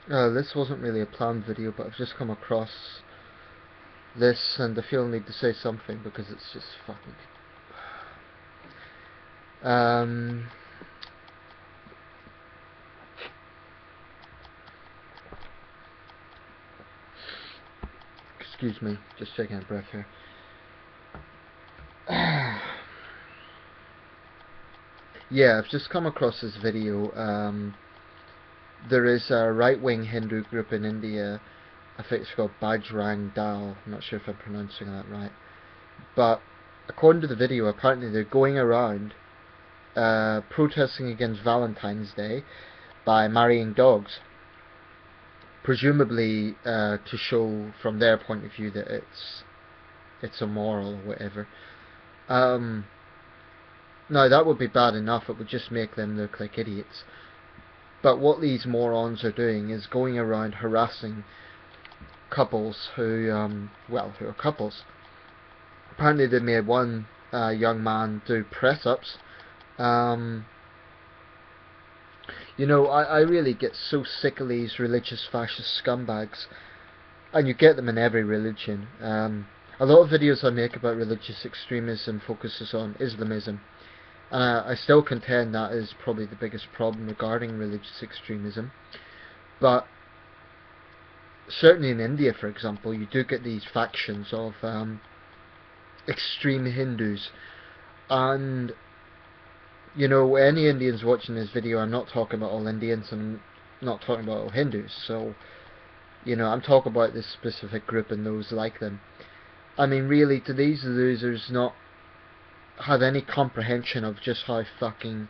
This wasn't really a planned video, but I've just come across this and I feel I need to say something because it's just fucking... Um, excuse me, just taking a breath here. Yeah, I've just come across this video. There is a right-wing Hindu group in India. I think it's called Bajrang Dal. I'm not sure if I'm pronouncing that right. But according to the video, apparently they're going around protesting against Valentine's Day by marrying dogs. Presumably to show from their point of view that it's immoral or whatever. Now that would be bad enough, it would just make them look like idiots. But what these morons are doing is going around harassing couples who are couples. Apparently they made one young man do press-ups. You know, I really get so sick of these religious fascist scumbags. And you get them in every religion. A lot of videos I make about religious extremism focuses on Islamism. And I still contend that is probably the biggest problem regarding religious extremism. But certainly in India, for example, you do get these factions of extreme Hindus. And, you know, any Indians watching this video, I'm not talking about all Indians, and I'm not talking about all Hindus. So, you know, I'm talking about this specific group and those like them. I mean, really, do these losers not have any comprehension of just how fucking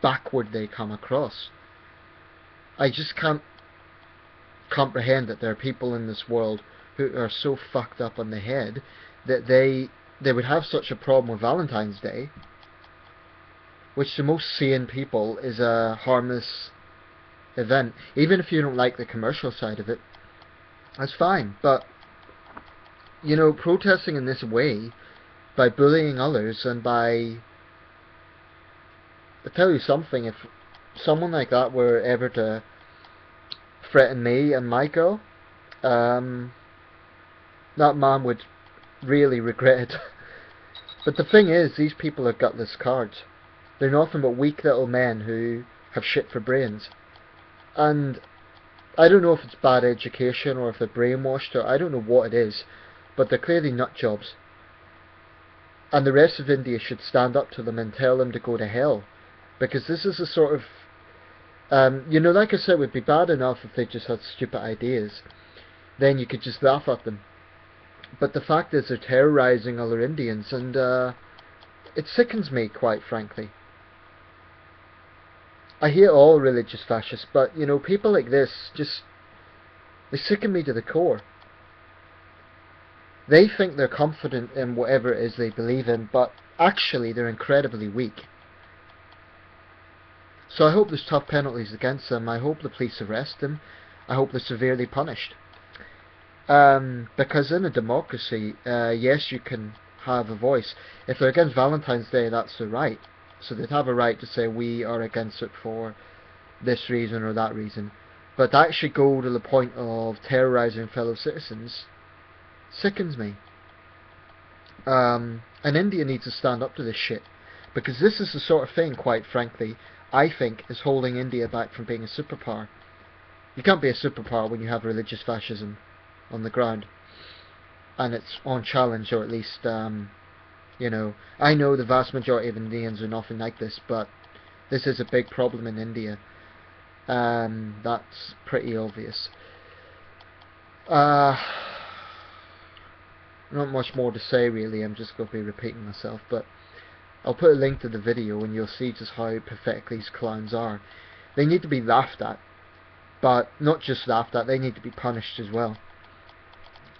backward they come across? I just can't comprehend that there are people in this world who are so fucked up on the head that they would have such a problem with Valentine's Day, which to most sane people is a harmless event. Even if you don't like the commercial side of it, that's fine. But, you know, protesting in this way, by bullying others and by... I tell you something, if someone like that were ever to threaten me and my girl, that man would really regret it. But the thing is, these people are gutless cards. They're nothing but weak little men who have shit for brains. And I don't know if it's bad education or if they're brainwashed or I don't know what it is, but they're clearly nut jobs. And the rest of India should stand up to them and tell them to go to hell. Because this is a sort of... you know, like I said, it would be bad enough if they just had stupid ideas. Then you could just laugh at them. But the fact is they're terrorising other Indians, and it sickens me, quite frankly. I hate all religious fascists, but, you know, people like this just... they sicken me to the core. They think they're confident in whatever it is they believe in, but actually they're incredibly weak. So I hope there's tough penalties against them. I hope the police arrest them. I hope they're severely punished. Because in a democracy, yes, you can have a voice. If they're against Valentine's Day, that's their right. So they'd have a right to say we are against it for this reason or that reason. But to actually go to the point of terrorising fellow citizens sickens me. And India needs to stand up to this shit. Because this is the sort of thing, quite frankly, I think is holding India back from being a superpower. You can't be a superpower when you have religious fascism on the ground. And it's on challenge, or at least, you know, I know the vast majority of Indians are nothing like this, but this is a big problem in India. That's pretty obvious. Not much more to say really, I'm just going to be repeating myself, but I'll put a link to the video and you'll see just how pathetic these clowns are. They need to be laughed at, but not just laughed at, they need to be punished as well.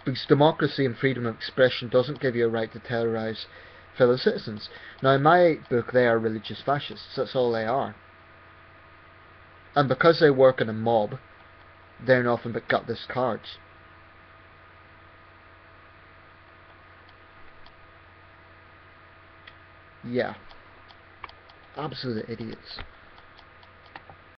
Because democracy and freedom of expression doesn't give you a right to terrorise fellow citizens. Now in my book they are religious fascists, that's all they are. And because they work in a mob, they're nothing but gutless cards. Yeah. Absolute idiots.